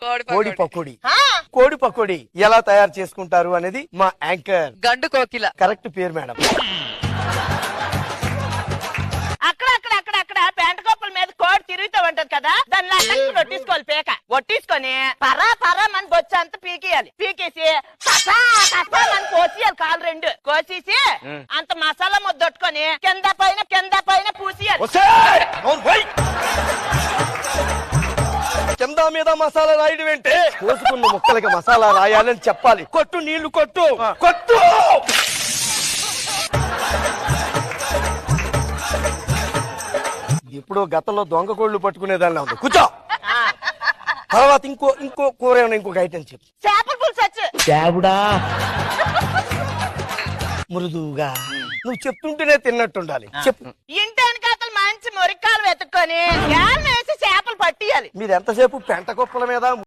కోడి పకోడి. కోడి పకోడి ఎలా తయారు చేసుకుంటారు అనేది మా యాంకర్ గండు కోకిల కరెక్ట్ పేరు మేడం. అక్కడ పెంట కొప్పల మీద కోడి తిరుగుతూ ఉంటది కదా, దాన్ని ఒట్టించుకోవాలి. పేక ఒట్టించుకొని పరా మన బొచ్చు అంతా పీకేయాలి. పీకేసి మన కోసేయాలి. కాలు రెండు కోసేసి అంత మసాలా ముద్దొట్టుకొని కింద పైన పూసేయాలి. కింద మీద మసాలా రాయడం ఏంటే? కోసుకున్న ముక్కలకి మసాలా రాయాలని చెప్పాలి. కొట్టు నీళ్లు కొట్టు. ఇప్పుడు గతంలో దొంగ కోళ్లు పట్టుకునేదాన్ని ఉంది. కూర్చో. తర్వాత ఇంకో కూర ఏమైనా ఇంకొక ఐటెం చెప్పు. చేపల పులుసు వచ్చు. దేవుడా మృదువుగా నువ్వు చెప్తుంటేనే తిన్నట్టుండాలి. చెప్పు. ఇంటి వెనకాతలు మంచి మురికాలు వెతుక్కొని వేసి చేపలు పట్టియాలి. మీరు ఎంతసేపు పెంట కుప్పల మీద